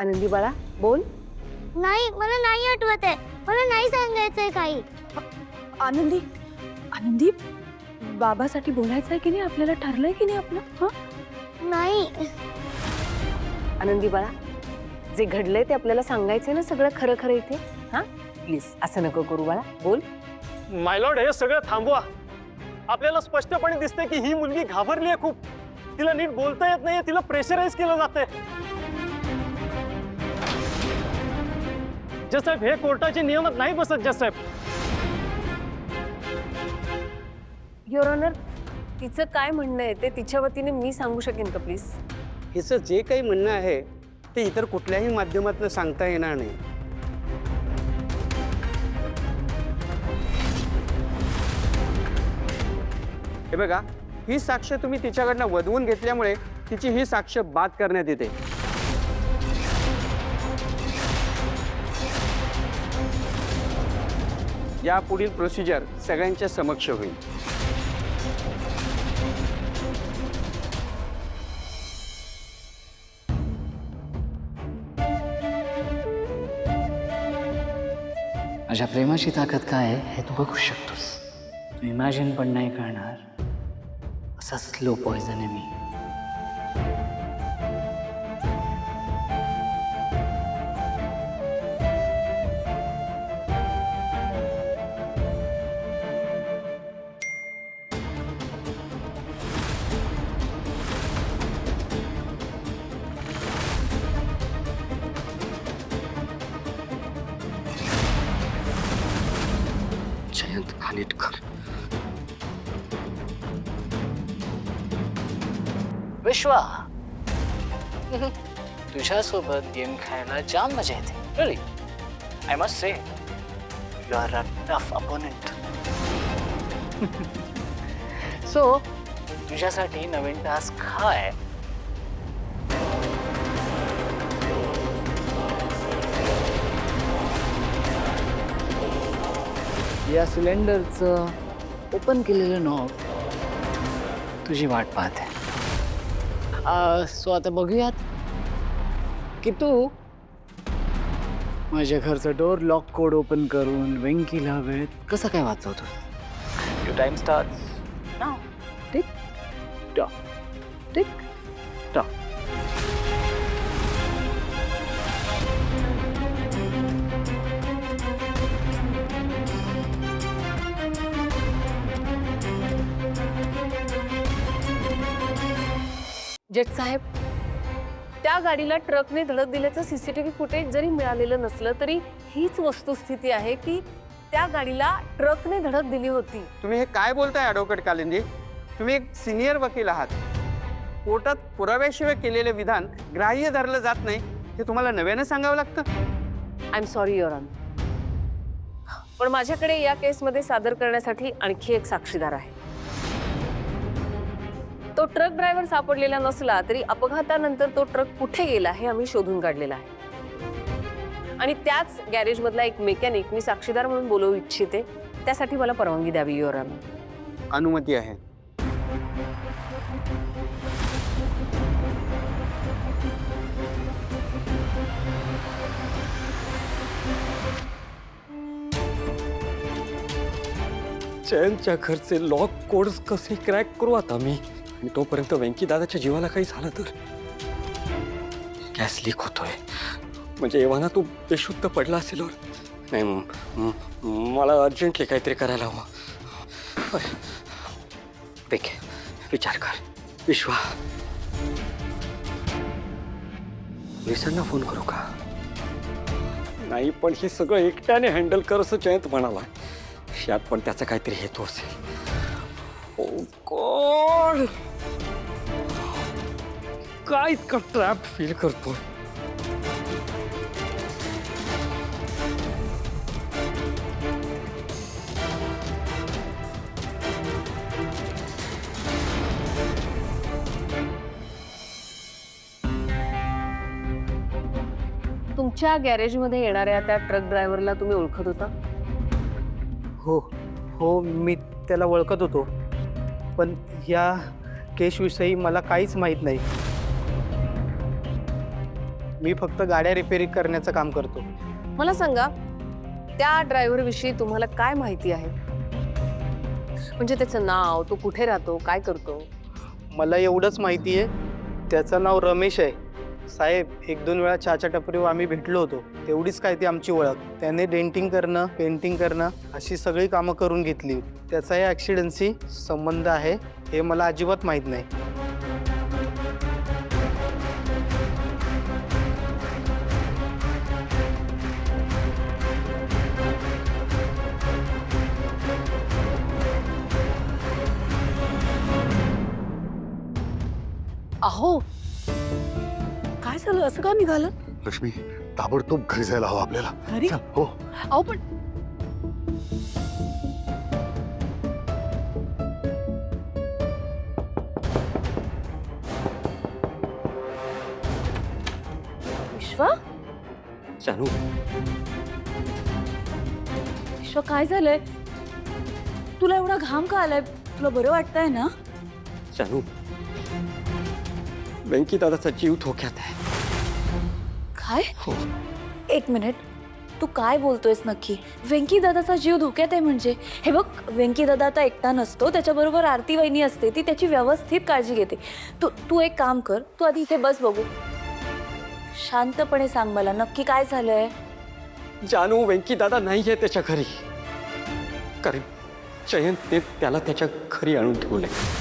आनंदी बाळा बोल. नाही, मला नाही आठवत आहे. मला नाही सांगायचंय काही. आनंदी आनंदी बाबासाठी बोलायचंय की नाही, आपल्याला ठरलंय की नाही आपलं? हा नाही. आनंदी बाळा, जे घडलंय ते आपल्याला सांगायचंय ना, सगळं खरं खरं इथे. हा प्लीज असं नको करू बाळा, बोल. माय लॉर्ड, हे सगळं थांबवा. आपल्याला स्पष्टपणे दिसतंय की ही मुलगी घाबरली आहे खूप. तिला नीट बोलता येत नाहीये, तिला प्रेशराईज केलं जातंय. जज साहेब, हे कोर्टाचे नियमात नाही बसत जज साहेब. युअर ऑनर, तिचं काय म्हणणं आहे ते तिच्या वतीने मी सांगू शकेन का प्लीज? हिचं जे काही म्हणणं आहे ते इतर कुठल्याही माध्यमातून सांगता येणार नाही. हे बघा, ही साक्ष तुम्ही तिच्याकडनं वधवून घेतल्यामुळे तिची ही साक्ष बाद करण्यात येते. या पुढील प्रोसिजर सगळ्यांच्या समक्ष होईल. माझ्या प्रेमाची ताकद काय आहे हे तू बघू शकतोस. तू इमॅजिन पण नाही करणार असा स्लो पॉइझन आहे मी. जयंत खानिटकर. विश्वा, तुझ्यासोबत गेम खेळायला जाम मजा येते. Really I must say you are a tough opponent. So तुझ्यासाठी नवीन टास्क हा आहे. या सिलेंडरचं ओपन केलेलं नॉब तुझी वाट पाहते. सो आता बघूयात की तू माझ्या घरचं डोर लॉक कोड ओपन करून वेंकीला वेळेत कसं काय वाचवतो. Your time starts now. Tick tock tick tock. जज साहेब, त्या गाडीला ट्रकने धडक दिल्याचं सीसीटीव्ही फुटेज जरी मिळालेलं नसलं तरी हीच वस्तुस्थिती आहे की त्या गाडीला ट्रकने धडक दिली होती. तुम्ही हे काय बोलताय ॲडव्होकेट कालिंदी? तुम्ही एक सिनियर वकील आहात. कोर्टात पुराव्याशिवाय केलेले विधान ग्राह्य धरलं जात नाही हे तुम्हाला नव्यानं सांगावं लागतं. I am sorry your honour, पण माझ्याकडे या केसमध्ये सादर करण्यासाठी आणखी एक साक्षीदार आहे. तो ट्रक ड्रायव्हर सापडलेला नसला तरी अपघातानंतर तो ट्रक कुठे गेला हे आम्ही शोधून काढलेला आहे. आणि त्याच गॅरेजमधला एक मेकॅनिक मी साक्षीदार म्हणून बोलवू इच्छिते. त्यासाठी मला परवानगी द्यावी युअर ऑनर. अनुमती आहे. जयंतच्या घरचे लॉक कोड्स कसे क्रॅक करू आता मी? आणि तोपर्यंत वेंकी दादाच्या जीवाला काही झालं तर? गॅस लीक होतोय म्हणजे एव्हाना तू बेशुद्ध पडला असेल. नाही, मला अर्जंटली काहीतरी करायला हवं. देख, विचार कर विश्वा. पोलिसांना फोन करू का? नाही, पण हे सगळं एकट्याने हँडल कर असं जयंत म्हणाला. यात पण त्याचा काहीतरी हेतू असेल. ओ गॉड, काय इतका ट्रॅप फील करतो. तुमच्या गॅरेजमध्ये येणाऱ्या त्या ट्रक ड्रायव्हरला तुम्ही ओळखत होता? हो हो, मी त्याला ओळखत होतो, पण या केसविषयी मला काहीच माहीत नाही. मी फक्त गाड्या रिपेअरिंग करण्याचं काम करतो. मला सांगा, त्या ड्रायव्हर विषयी तुम्हाला काय माहिती आहे? म्हणजे त्याचं नाव, तो कुठे राहतो, काय करतो? मला एवढंच माहिती आहे, त्याचं नाव रमेश आहे. साहेब, 1-2 वेळा चहाच्या टपरीवर आम्ही भेटलो होतो, तेवढीच काय ती आमची ओळख. त्याने डेंटिंग करणं, पेंटिंग करणं अशी सगळी कामं करून घेतली. त्याचा या ॲक्सिडेंटशी संबंध आहे हे मला अजिबात माहीत नाही. अहो, काय झालं? असं का निघालं? लक्ष्मी, ताबडतोब घरी जायला हवं आपल्याला. घरी? चल, हो. अहो पण विश्वा, जानू, विश्व काय झालंय? तुला एवढा घाम का आलाय? तुला बरं वाटतंय ना? जानू, वेंकी दादाचा जीव धोक्यात आहे. काय? हो. एक मिनिट, तू काय बोलतोयस नक्की? वेंकी दादाचा जीव धोक्यात आहे म्हणजे? हे बघ, वेंकी दादा आता एकटा नसतो, त्याच्याबरोबर आरती वहिनी असते, ती त्याची व्यवस्थित काळजी घेते. तू एक काम कर, तू आधी इथे बस बघू. शांतपणे सांग मला नक्की काय झालंय. जानू, वेंकी दादा नाहीये त्याच्या घरी. कारण जयंतने त्याला त्याच्या घरी आणून ठेवलंय.